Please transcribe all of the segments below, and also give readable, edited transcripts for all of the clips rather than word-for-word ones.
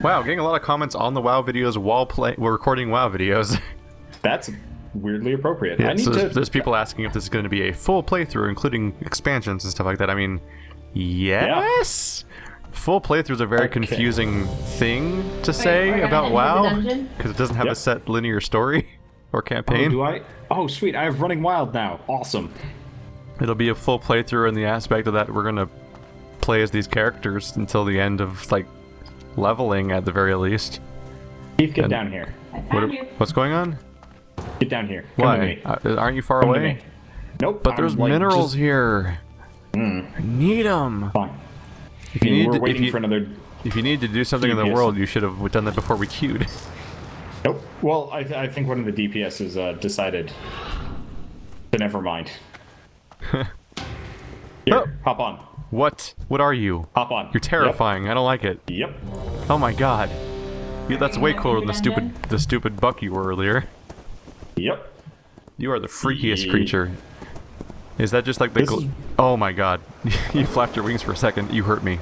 Wow, getting a lot of comments on the WoW videos while we're recording WoW videos. That's weirdly appropriate. Yeah, so there's people asking if this is going to be a full playthrough, including expansions and stuff like that. I mean, yes! Yeah. Full playthrough is a very confusing thing to say about WoW, because it doesn't have a set linear story or campaign. Oh, do I? Oh, sweet, I have Running Wild now. Awesome. It'll be a full playthrough in the aspect of that we're going to play as these characters until the end of, like, leveling at the very least. Keith, get down here. What's going on? Get down here. Come Why? to me. Aren't you far Come away? Nope. But there's minerals here. I need them. Fine. If you need we're waiting for another. If you need to do something in the world, you should have done that before we queued. Nope. Well, I think one of the DPSs decided to never mind. Here, hop on. What? What are you? Hop on. You're terrifying. I don't like it. Yep. Oh my god. Yeah, that's way cooler than the stupid buck you were earlier. Yep. You are the freakiest creature. Is that just like the oh my god. You flapped your wings for a second. You hurt me.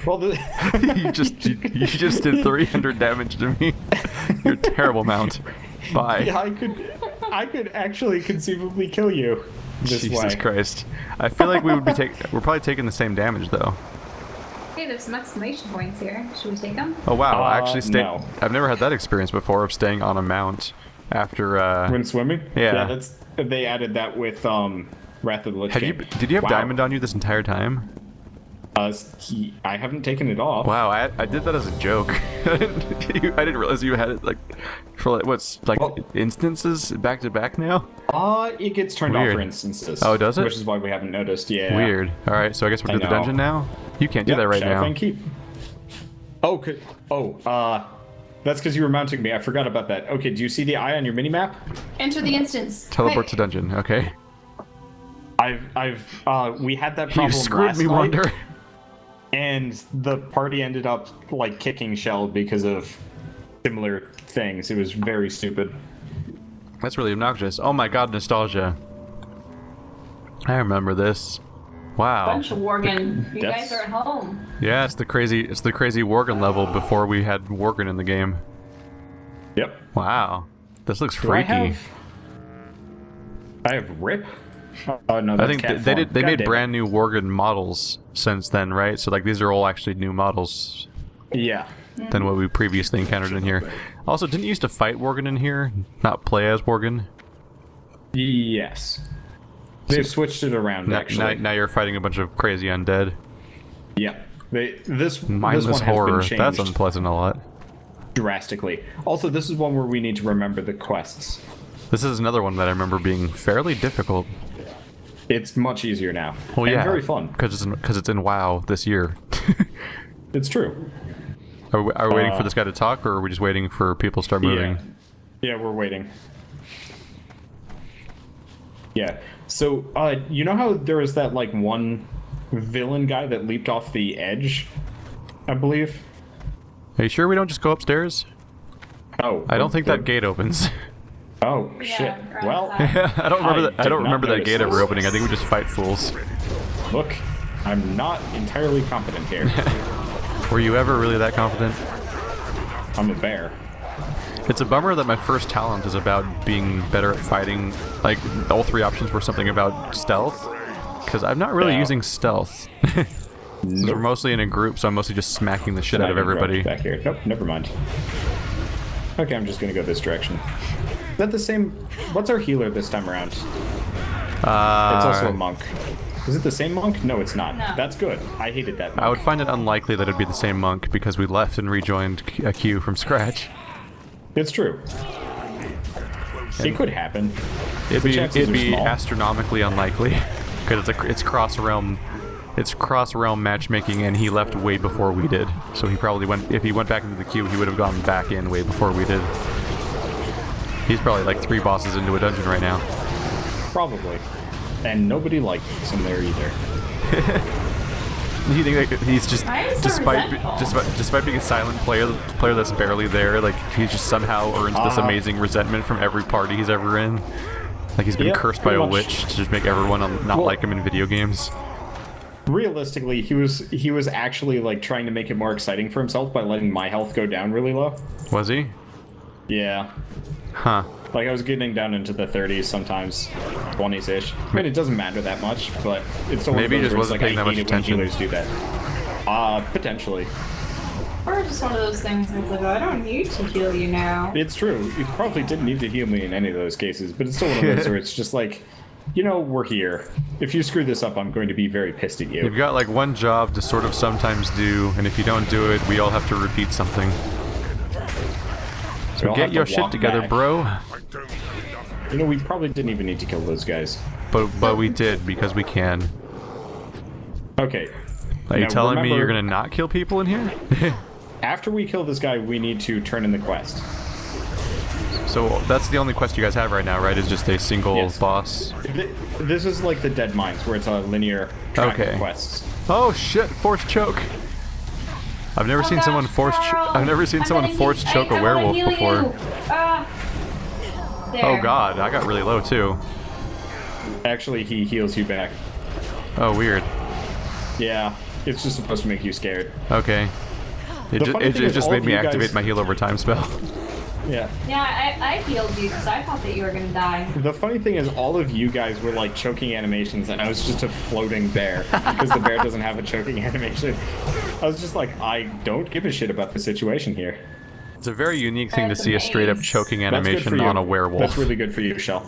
Well, you just did 300 damage to me. You're a terrible mount. Bye. Yeah, I could actually conceivably kill you this Jesus way. Christ. I feel like we're probably taking the same damage though. Hey, there's some exclamation points here. Should we take them? Oh wow, I actually stayed. No. I've never had that experience before of staying on a mount after when swimming. Yeah, they added that with Wrath of the Lich King. Did you have diamond on you this entire time? I haven't taken it off. Wow, I did that as a joke. I didn't realize you had it like for like what's like instances back to back now. It gets turned off for instances. Oh, does it? Which is why we haven't noticed. Yeah. Weird. All right, so I guess we'll do the dungeon now. You can't do that right now. Shadowfang Keep. Oh, that's because you were mounting me. I forgot about that. Okay, do you see the eye on your minimap? Enter the instance. Teleport to dungeon. Okay. We had that problem You screwed last me, night, Wonder. and the party ended up like kicking Shell because of similar things. It was very stupid. That's really obnoxious. Oh my god, nostalgia. I remember this. Wow. Bunch of worgen. You guys are at home. Yeah, it's the crazy worgen level before we had worgen in the game. Yep. Wow. This looks freaky. I have Rip. Oh no, I that's think they made brand new worgen models since then, right? So like these are all actually new models. Yeah. Than what we previously encountered in here. Also, didn't you used to fight worgen in here? Not play as worgen? Yes. They've switched it around, actually. Now you're fighting a bunch of crazy undead. Yeah. This mindless one has horror. been changed That's unpleasant a lot. Drastically. Also, this is one where we need to remember the quests. This is another one that I remember being fairly difficult. It's much easier now. Well, yeah, and very fun. Because it's in WoW this year. It's true. Are we waiting for this guy to talk, or are we just waiting for people to start moving? Yeah, we're waiting. Yeah. So, you know how there was that, like, one villain guy that leaped off the edge, I believe? Are you sure we don't just go upstairs? Oh. I don't think that gate opens. Oh, shit. Well, I don't remember that gate ever opening. I think we just fight fools. Look, I'm not entirely competent here. Were you ever really that confident? I'm a bear. It's a bummer that my first talent is about being better at fighting. Like, all three options were something about stealth. Because I'm not really using stealth. Since we're mostly in a group, so I'm mostly just smacking the shit out of everybody. Back here. Nope, never mind. Okay, I'm just gonna go this direction. Is that the same? What's our healer this time around? It's also a monk. Is it the same monk? No, it's not. No. That's good. I hated that monk. I would find it unlikely that it'd be the same monk because we left and rejoined a queue from scratch. It's true. It could happen. It'd be astronomically unlikely because it's cross realm. It's cross-realm matchmaking, and he left way before we did. So he probably if he went back into the queue, he would have gone back in way before we did. He's probably like 3 bosses into a dungeon right now. Probably. And nobody likes him there either. You think that he's just, despite being a silent player that's barely there, like he just somehow earns this amazing resentment from every party he's ever in? Like he's been cursed by a witch to just make everyone not like him in video games. Realistically, he was actually like trying to make it more exciting for himself by letting my health go down really low. Was he? Yeah. Huh. Like I was getting down into the 30s sometimes, 20s-ish. I mean, it doesn't matter that much, but it's still maybe he just wasn't paying that much attention. Healers do that. Potentially. Or just one of those things that's like, oh, I don't need to heal you now. It's true. You probably didn't need to heal me in any of those cases, but it's still one of those where it's just like, you know, we're here. If you screw this up, I'm going to be very pissed at you. You've got like one job to sort of sometimes do, and if you don't do it, we all have to repeat something. So get your shit together, back. bro. You know, we probably didn't even need to kill those guys. But we did, because we can. Okay. Are you telling me you're gonna not kill people in here? After we kill this guy, we need to turn in the quest. So that's the only quest you guys have right now, right? Is just a single boss? This is like the Dead Mines, where it's a linear track of quests. Oh shit! Force choke. I've never seen someone force. I've never seen someone force choke a werewolf before. Oh god, I got really low too. Actually, he heals you back. Oh weird. Yeah, it's just supposed to make you scared. Okay. It just made me activate my heal over time spell. Yeah. Yeah, I healed you because I thought that you were gonna die. The funny thing is, all of you guys were like choking animations, and I was just a floating bear because the bear doesn't have a choking animation. I was just like, I don't give a shit about the situation here. It's a very unique thing to see a straight up choking animation on a werewolf. That's really good for you, Shell.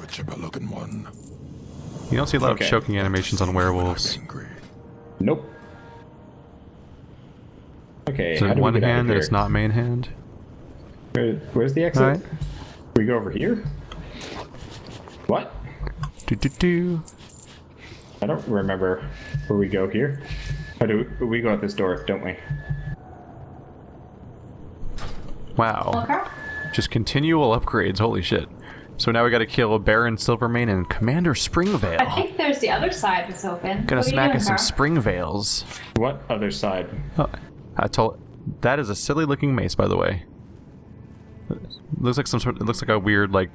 You don't see a lot of choking animations on werewolves. Nope. Okay. Is it one hand that it's not main hand? Where's the exit? Right. We go over here? What? I don't remember where we go here. How do we go out this door, don't we? Wow. Okay. Just continual upgrades, holy shit. So now we gotta kill Baron Silvermane and Commander Springvale. I think there's the other side that's open. Gonna What are you smack doing, us some Carl? Springvales. What other side? Oh, I told. That is a silly looking mace, by the way. Looks like some sort. It looks like a weird, like,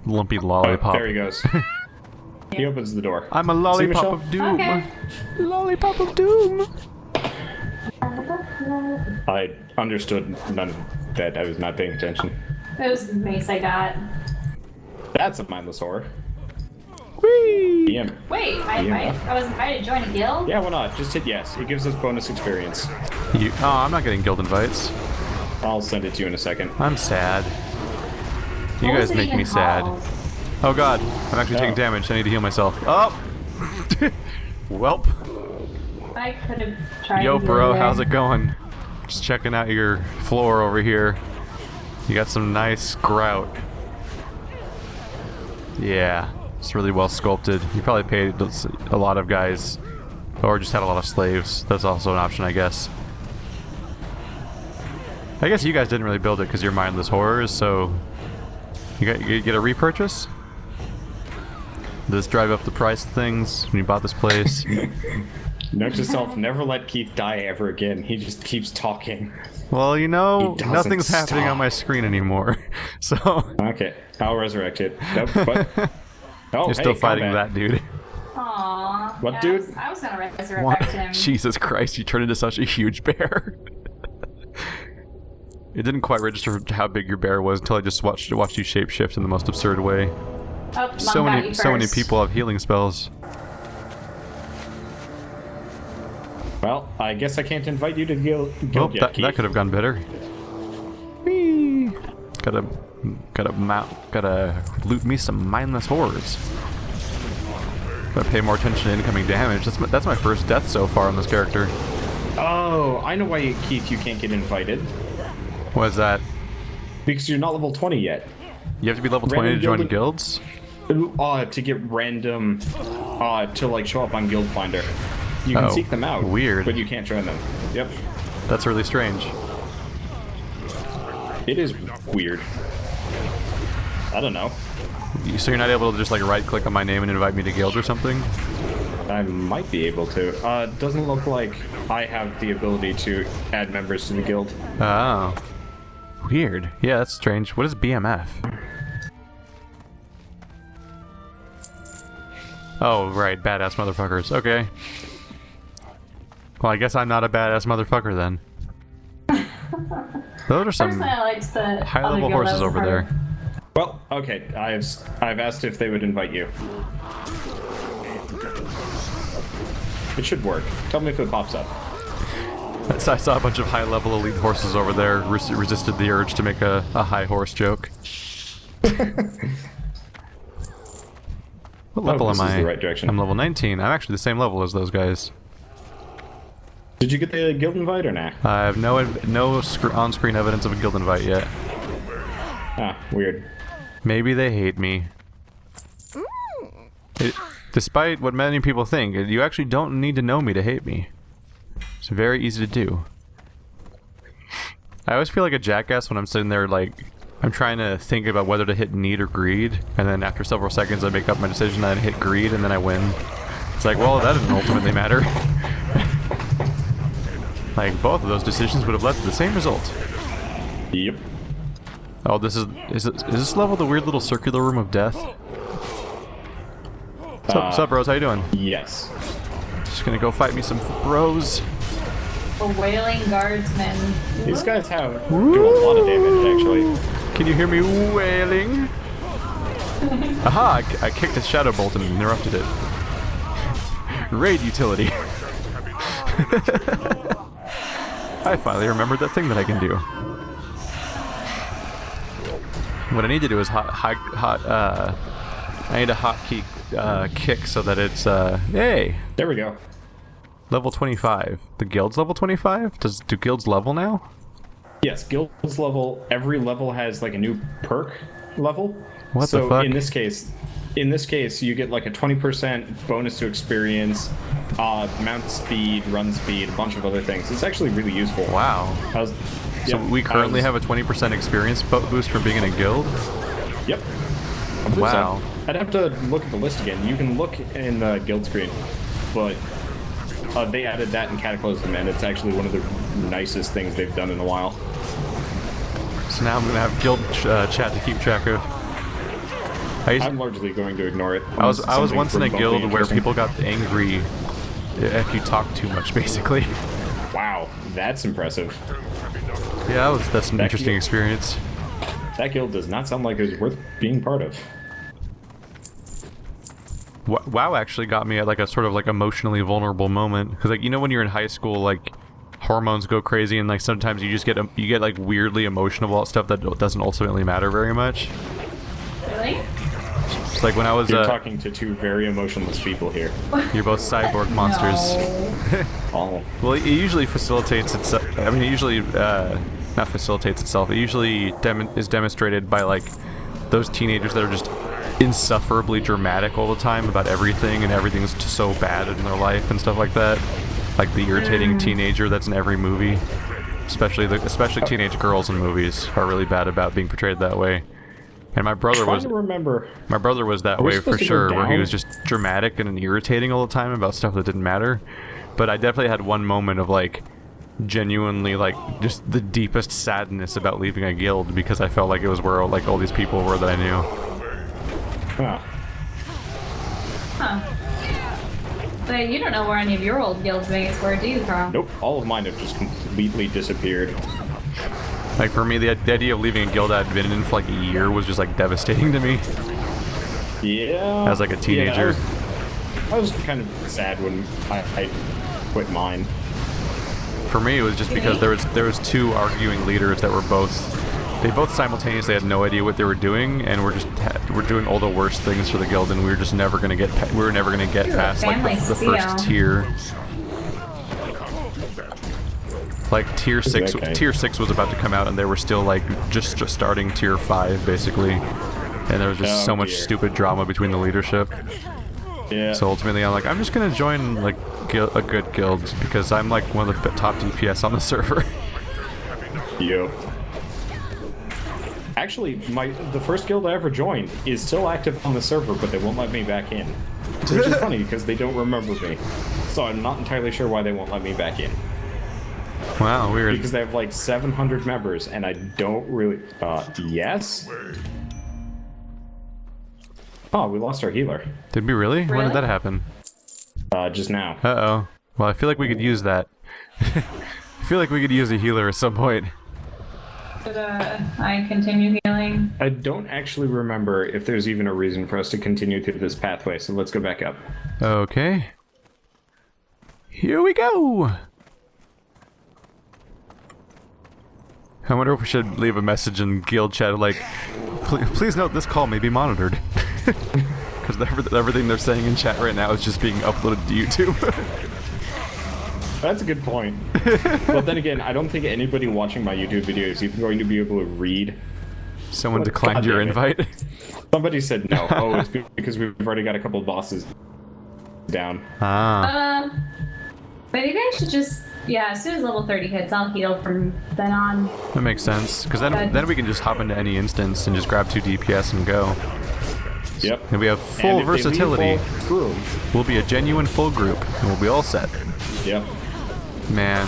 lumpy lollipop. Oh, there he goes. He opens the door. I'm a lollipop Michelle? of doom. Okay. Lollipop of doom. I understood none of that. I was not paying attention. It was the mace I got. That's a mindless horror. Whee! DM. Wait, I was invited to join a guild? Yeah, why not? Just hit yes. It gives us bonus experience. Oh, I'm not getting guild invites. I'll send it to you in a second. I'm sad. You What was guys it make even me sad. called? Oh god, I'm actually taking damage. I need to heal myself. Oh! Welp. I could have tried Yo, to bro, do how's it going? Just checking out your floor over here. You got some nice grout. Yeah, it's really well sculpted. You probably paid a lot of guys, or just had a lot of slaves. That's also an option, I guess. I guess you guys didn't really build it because you're mindless horrors, so you get a repurchase? Does this drive up the price of things when you bought this place? Note to self, never let Keith die ever again. He just keeps talking. Well, you know, He doesn't nothing's happening stop. on my screen anymore, so... Okay, I'll resurrect it. Nope, but... Oh, You're still hey, fighting combat. that dude. Aww. What, yeah, dude? I was gonna resurrect What? him. Jesus Christ, you turned into such a huge bear. It didn't quite register how big your bear was until I just watched you shapeshift in the most absurd way. Oh, So Mom got many you first. people have healing spells. Well, I guess I can't invite you to guild Oh, yet, that Keith. could have gone better. Whee! Gotta loot me some mindless horrors. Gotta pay more attention to incoming damage. That's my first death so far on this character. Oh, I know why, Keith, you can't get invited. What is that? Because you're not level 20 yet. You have to be level 20 to join guilds? To get random, to like show up on Guild Finder. You can seek them out. Weird. But you can't join them. Yep. That's really strange. It is weird. I don't know. So you're not able to just like right click on my name and invite me to guild or something? I might be able to. Doesn't look like I have the ability to add members to the guild. Oh. Weird. Yeah, that's strange. What is BMF? Oh, right. Badass motherfuckers. Okay. Well, I guess I'm not a badass motherfucker then. Those are some Personally, I liked the high-level horses over there. Well, okay. I've asked if they would invite you. It should work. Tell me if it pops up. So I saw a bunch of high-level elite horses over there. Resisted the urge to make a high horse joke. What level am this is I? the right direction. I'm level 19. I'm actually the same level as those guys. Did you get the guild invite or nah? I have no on-screen evidence of a guild invite yet. Ah, weird. Maybe they hate me. Despite what many people think, you actually don't need to know me to hate me. It's very easy to do. I always feel like a jackass when I'm sitting there, like, I'm trying to think about whether to hit need or greed, and then after several seconds I make up my decision and I hit greed, and then I win. It's like, well, that didn't ultimately matter. Like, both of those decisions would have led to the same result. Yep. Oh, is this level the weird little circular room of death? What's up, bros? How you doing? Yes. Just gonna go fight me some bros. A wailing guardsman. These guys do a lot of damage, actually. Can you hear me wailing? Aha! I kicked a shadow bolt and interrupted it. Raid utility. I finally remembered that thing that I can do. What I need to do is I need a hotkey kick so that it's hey. There we go. Level 25. The guild's level 25? Do guilds level now? Yes, guilds level. Every level has like a new perk level. What the fuck? In this case, you get like a 20% bonus to experience, mount speed, run speed, a bunch of other things. It's actually really useful. Wow. So we currently have a 20% experience boost for being in a guild? Yep. Wow. I'd have to look at the list again. You can look in the guild screen, but they added that in Cataclysm, and it's actually one of the nicest things they've done in a while. So now I'm going to have guild chat to keep track of. I'm largely going to ignore it. I was once in a guild where people got angry if you talk too much, basically. Wow, that's impressive. Yeah, that's an interesting experience. That guild does not sound like it was worth being part of. WoW actually got me at like a sort of like emotionally vulnerable moment, because like, you know, when you're in high school, like hormones go crazy and like sometimes you just get like weirdly emotional about stuff that doesn't ultimately matter very much. Really? It's like when I was You're talking to two very emotionless people here. You're both cyborg monsters. Oh. Well, it usually facilitates itself. I mean, it usually not facilitates itself. It usually is demonstrated by like those teenagers that are just insufferably dramatic all the time about everything, and everything's just so bad in their life and stuff like that. Like the irritating teenager that's in every movie. Especially teenage girls in movies are really bad about being portrayed that way. And my brother was that way for sure, where he was just dramatic and irritating all the time about stuff that didn't matter. But I definitely had one moment of like genuinely like just the deepest sadness about leaving a guild, because I felt like it was where like all these people were that I knew. Huh. But you don't know where any of your old guild mates were, do you, Carl? Nope, all of mine have just completely disappeared. Like for me, the idea of leaving a guild I'd been in for like a year was just like devastating to me. Yeah. As like a teenager. Yeah, I was kind of sad when I quit mine. For me, it was just because there was two arguing leaders that were both simultaneously had no idea what they were doing, and we're doing all the worst things for the guild, and we were just never gonna get past like the first tier. Like tier 6 was about to come out, and they were still like just starting tier 5 basically, and there was just so much stupid drama between the leadership. Yeah. So ultimately, I'm like, I'm just gonna join like a good guild because I'm like one of the top DPS on the server. Yep. Actually, the first guild I ever joined is still active on the server, but they won't let me back in. Which is funny because they don't remember me, so I'm not entirely sure why they won't let me back in. Wow, weird. Because they have like 700 members, and I don't really. Yes. Oh, we lost our healer. Did we really? When did that happen? Just now. Uh-oh. Well, I feel like we could use that. I feel like we could use a healer at some point. Should I continue healing? I don't actually remember if there's even a reason for us to continue through this pathway, so let's go back up. Okay. Here we go! I wonder if we should leave a message in guild chat like, please note this call may be monitored. Because everything they're saying in chat right now is just being uploaded to YouTube. That's a good point. But then again, I don't think anybody watching my YouTube video is even going to be able to read. Someone declined your invite? Somebody said no. Oh, it's because we've already got a couple of bosses down. Ah. Maybe I should just... Yeah, as soon as level 30 hits, I'll heal from then on. That makes sense. Because then we can just hop into any instance and just grab 2 DPS and go. Yep. And we have full versatility. Group. We'll be a genuine full group, and we'll be all set. Yep. Man.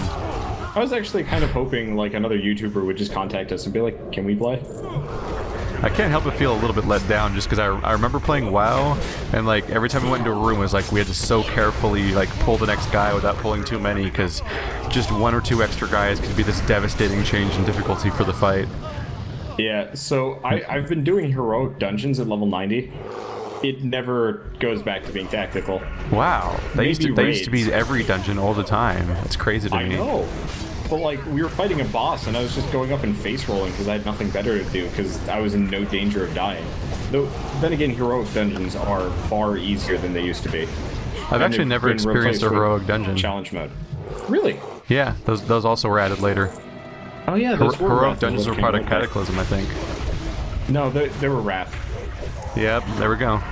I was actually kind of hoping like another YouTuber would just contact us and be like, can we play? I can't help but feel a little bit let down just because I remember playing WoW, and like every time we went into a room it was like we had to so carefully like pull the next guy without pulling too many, because just 1 or 2 extra guys could be this devastating change in difficulty for the fight. Yeah, so I've been doing heroic dungeons at level 90. It never goes back to being tactical. Wow, they used to be every dungeon all the time. It's crazy to me. I know. But like, we were fighting a boss and I was just going up and face rolling because I had nothing better to do because I was in no danger of dying. Though, then again, heroic dungeons are far easier than they used to be. I've actually never experienced a heroic dungeon. Challenge mode. Really? Yeah, those also were added later. Oh yeah, those heroic dungeons were part of Cataclysm, I think. No, they were Wrath. Yep, there we go.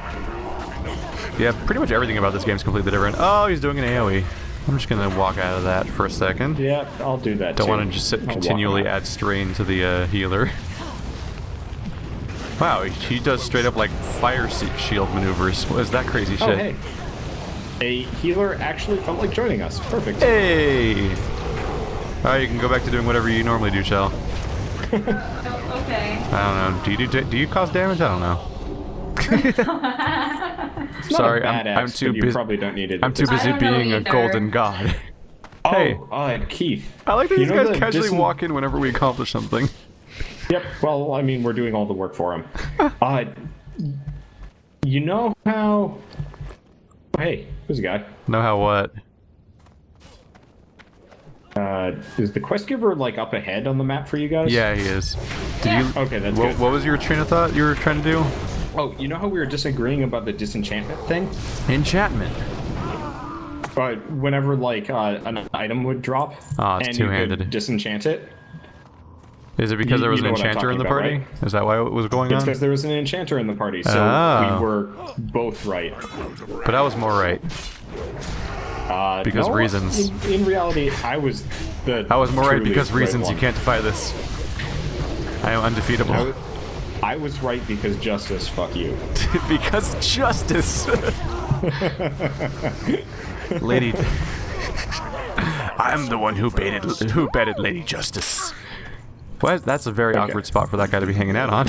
Yeah, pretty much everything about this game is completely different. Oh, he's doing an AoE. I'm just gonna walk out of that for a second. Yeah, I'll do that. Don't want to just sit and continually add strain to the healer. Wow, he does straight up like fire shield maneuvers. What is that crazy shit? Oh, hey. A healer actually felt like joining us. Perfect. Hey! Alright, you can go back to doing whatever you normally do, Shell. Oh, okay. I don't know. Do you cause damage? I don't know. Sorry, I'm too busy. You probably don't need it. I'm too busy being a golden god. Hey, Keith. I like that these guys casually walk in whenever we accomplish something. Yep. Well, I mean, we're doing all the work for him. You know how? Hey, who's the guy? Know how what? Is the quest giver like up ahead on the map for you guys? Yeah, he is. Did you? Okay, that's good. What was your train of thought you were trying to do? Oh, you know how we were disagreeing about the disenchantment thing? Enchantment. But whenever like an item would drop, it's and two-handed. you could disenchant it. Is it because there was an enchanter in the party? Right? Is that why it was going on? It's because there was an enchanter in the party, so we were both right. But I was more right. Because no, reasons. In reality, I was more right because reasons. You can't defy this. I am undefeatable. I was right because justice. Fuck you. Because justice. Lady. I'm the one who betted Lady Justice. Well, that's a very awkward spot for that guy to be hanging out on.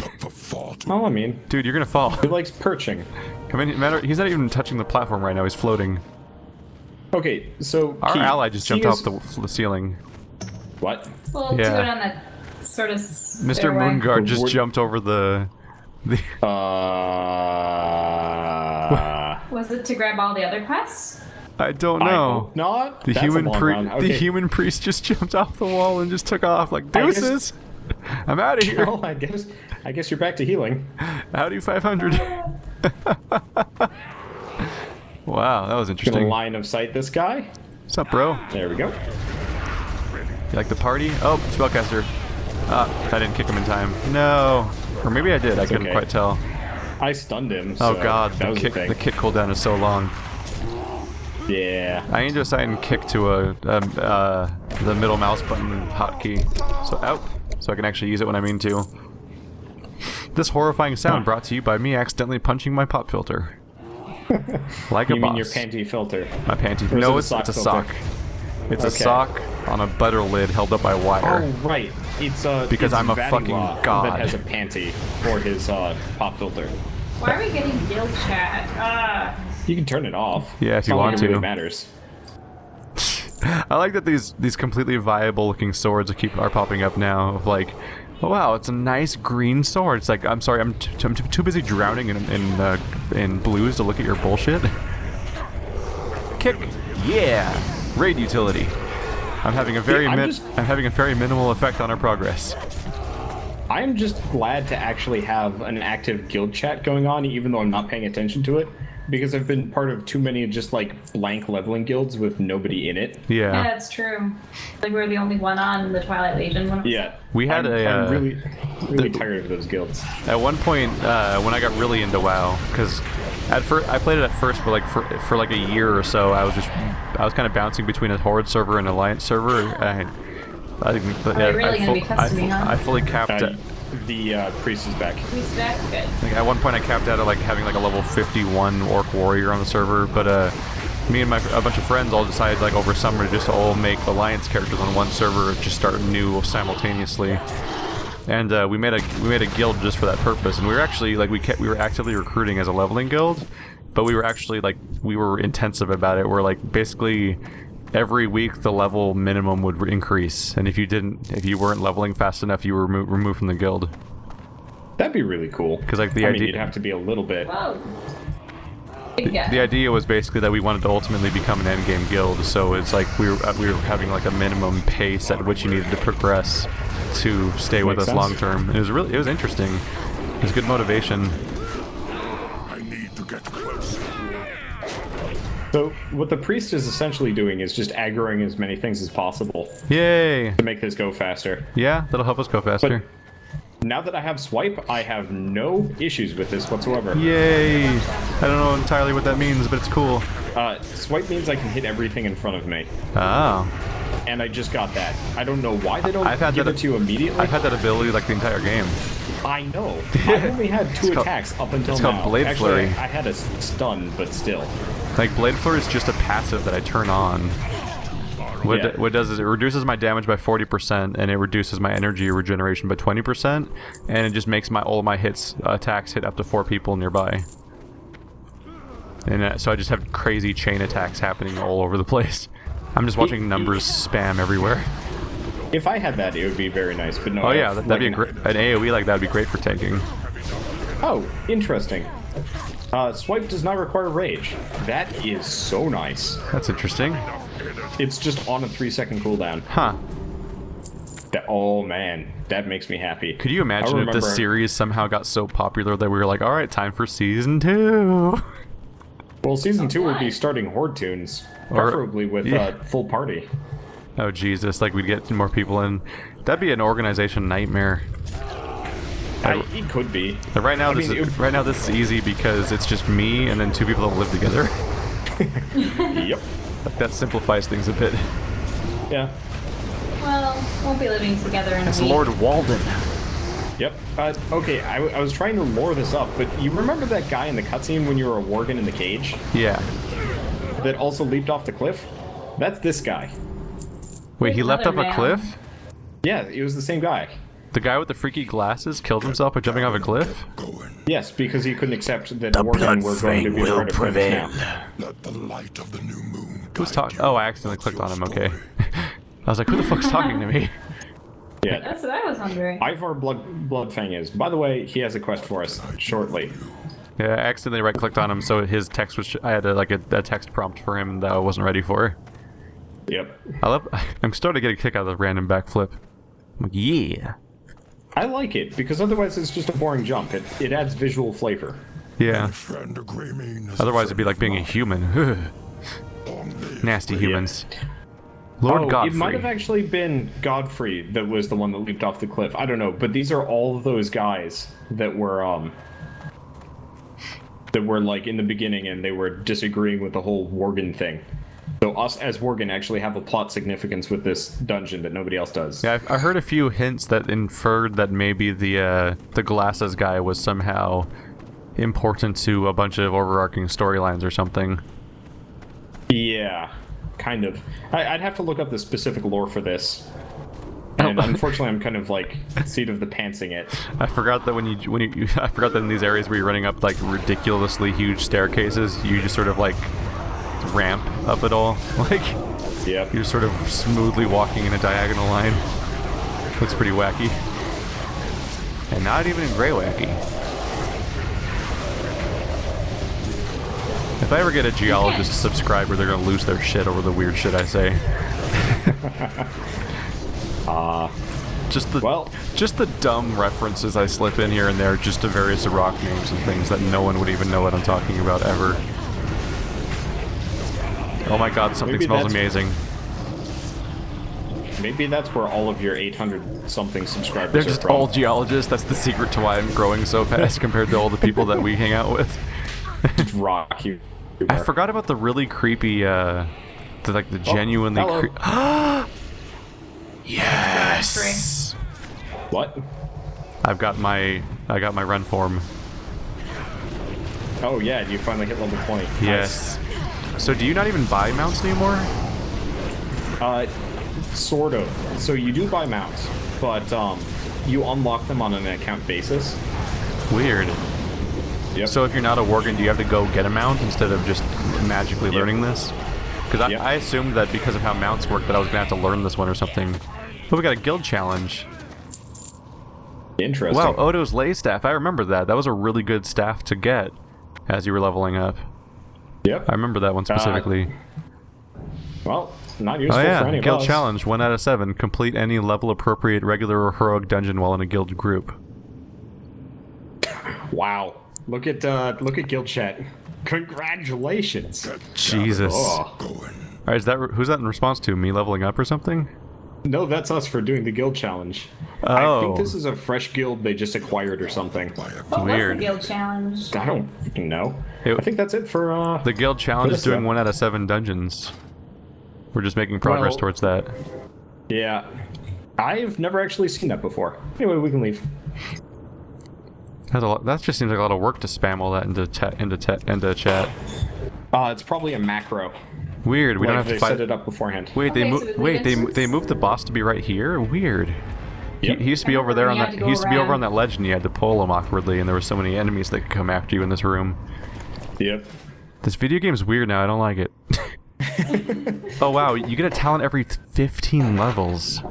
Well, I mean, dude, you're gonna fall. He likes perching. I mean, he's not even touching the platform right now. He's floating. Okay, so our ally just jumped off the ceiling. What? Well, to go down that sort of Mr. Moonguard just jumped over the. Was it to grab all the other quests? I don't know. I hope not. The human priest just jumped off the wall and just took off like deuces. I'm out of here. Well, I guess you're back to healing. Howdy 500. Wow, that was interesting. Gonna line of sight this guy. What's up, bro? There we go. You like the party? Oh, spellcaster. I didn't kick him in time. No. Or maybe I did. I couldn't quite tell. I stunned him. So oh god, the kick cooldown is so long. Yeah. I need to assign kick to the middle mouse button hotkey. So I can actually use it when I mean to. This horrifying sound brought to you by me accidentally punching my pop filter. Like a boss. You mean your panty filter? My panty. No, it's a sock. It's a sock on a butter lid held up by wire. Oh right, because I'm a fucking god that has a panty for his pop filter. Why are we getting guild chat? You can turn it off. Yeah, if you want to. It really matters. I like that these completely viable looking swords are popping up now. Of like, oh wow, it's a nice green sword. It's like, I'm sorry, I'm too busy drowning in blues to look at your bullshit. Kick, yeah, raid utility. I'm having a very minimal effect on our progress. I'm just glad to actually have an active guild chat going on, even though I'm not paying attention to it. Because I've been part of too many just like blank leveling guilds with nobody in it. Yeah, that's true. Like we were the only one on the Twilight Legion one. Yeah, we had I'm really tired of those guilds. At one point, when I got really into WoW, because at first I played it at first, but like for like a year or so, I was kind of bouncing between a Horde server and Alliance server. I think I fully capped it. The priest is back. Priest is back? Good. Like at one point I capped out at like having like a level 51 Orc Warrior on the server, but me and a bunch of friends all decided like over summer to just all make Alliance characters on one server, just start new simultaneously. And we made a guild just for that purpose, and we were actually like we were actively recruiting as a leveling guild, but we were actually like we were intensive about it. We're like basically every week the level minimum would increase, and if you weren't leveling fast enough, you were removed from the guild. That'd be really cool. Because like I mean, you'd have to be a little bit. Whoa. The idea was basically that we wanted to ultimately become an endgame guild, so it's like we were having like a minimum pace at which you needed to progress to stay with us long term. It was interesting. It was good motivation. I need to get closer. So what the priest is essentially doing is just aggroing as many things as possible. Yay! To make this go faster. Yeah, that'll help us go faster. But now that I have swipe, I have no issues with this whatsoever. Yay! I don't know entirely what that means, but it's cool. Swipe means I can hit everything in front of me. Oh. And I just got that. I don't know why they don't give it to you immediately. I've had that ability like the entire game. I know. I've only had two attacks up until now. It's called Blade Flurry. I had a stun, but still. Like, Blade Flurry is just a passive that I turn on. What it does is it reduces my damage by 40%, and it reduces my energy regeneration by 20%, and it just makes all of my attacks hit up to 4 people nearby. And so I just have crazy chain attacks happening all over the place. I'm just watching numbers spam everywhere. If I had that, it would be very nice, but no. Oh yeah, that'd be great. An AoE like that would be great for tanking. Oh, interesting. Swipe does not require rage. That is so nice. That's interesting. It's just on a 3-second cooldown. Huh. Oh man, that makes me happy. Could you imagine if this series somehow got so popular that we were like, alright, time for Season 2? Well, Season 2 would be starting Horde tunes. Preferably with full party. Oh Jesus, like we'd get more people in. That'd be an organization nightmare. It could be. Right now, this is easy because it's just me and then 2 people that live together. Yep. Like, that simplifies things a bit. Yeah. Well, won't be living together in a It's week. Lord Walden. Yep. Okay, I was trying to lore this up, but you remember that guy in the cutscene when you were a worgen in the cage? Yeah. That also leaped off the cliff? That's this guy. Wait, he leapt off a cliff? Yeah, it was the same guy. The guy with the freaky glasses killed himself by jumping off a cliff? Yes, because he couldn't accept that worgen were going to be part of prevail. Let the light of the new moon. Who's talking? Oh, I accidentally clicked on him, okay. I was like, who the fuck's talking to me? Yeah. That's what I was wondering. Ivar Bloodfang is. By the way, he has a quest for us shortly. Yeah, I accidentally right-clicked on him, so his text was... I had a text prompt for him that I wasn't ready for. Yep. I'm starting to get a kick out of the random backflip. I'm like, yeah. I like it, because otherwise it's just a boring jump. It adds visual flavor. Yeah. Otherwise it'd be like being a human. Nasty humans. Yeah. Lord Godfrey. It might have actually been Godfrey that was the one that leaped off the cliff. I don't know, but these are all of those guys that were like in the beginning, and they were disagreeing with the whole worgen thing. So us as worgen actually have a plot significance with this dungeon that nobody else does. Yeah, I heard a few hints that inferred that maybe the glasses guy was somehow important to a bunch of overarching storylines or something. Yeah, kind of. I'd have to look up the specific lore for this. And unfortunately, I'm kind of like seat of the pantsing it. I forgot that I forgot that in these areas where you're running up like ridiculously huge staircases, you just sort of like ramp up it all. Like, Yep. You're sort of smoothly walking in a diagonal line. Looks pretty wacky. And not even in gray wacky. If I ever get a geologist subscriber, they're gonna lose their shit over the weird shit I say. Just the dumb references I slip in here and there, just to various rock names and things that no one would even know what I'm talking about ever. Oh my god, something smells amazing. Maybe that's where all of your 800-something subscribers They're are just from. all geologists. That's the secret to why I'm growing so fast compared to all the people that we hang out with. Rock you. I forgot about the really creepy, the genuinely Yes! What? I got my run form. Oh yeah, you finally hit level 20. Yes. Nice. So do you not even buy mounts anymore? Sort of. So you do buy mounts, but you unlock them on an account basis. Weird. Yep. So if you're not a worgen, do you have to go get a mount instead of just magically learning this? Because I assumed that because of how mounts work that I was going to have to learn this one or something. But we got a guild challenge. Interesting. Wow, Odo's lay staff. I remember that. That was a really good staff to get as you were leveling up. Yep. I remember that one specifically. Well, not useful for any of guild us. challenge, 1 out of 7. Complete any level-appropriate regular or heroic dungeon while in a guild group. Wow. Look at guild chat. Congratulations. Jesus. Alright, who's that in response to? Me leveling up or something? No, that's us for doing the guild challenge. Oh. I think this is a fresh guild they just acquired or something. What Weird. was the guild challenge? I don't know. I think that's it for the guild challenge is doing 1 out of 7 dungeons. We're just making progress towards that. Yeah. I've never actually seen that before. Anyway, we can leave. That's a lot, that just seems like a lot of work to spam all that into chat. It's probably a macro. Weird. We Like don't have they to fight. set it up beforehand. Wait, they moved the boss to be right here. Weird. Yep. He used to be over there on that. He He used to be over on that ledge, and you had to pull him awkwardly, and there were so many enemies that could come after you in this room. Yep. This video game's weird now. I don't like it. Oh wow, you get a talent every 15 levels.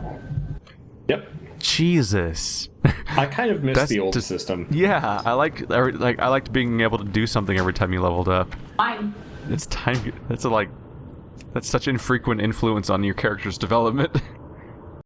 Yep. Jesus. I kind of miss the old system. Yeah, I liked being able to do something every time you leveled up. Fine. It's time. That's such infrequent influence on your character's development.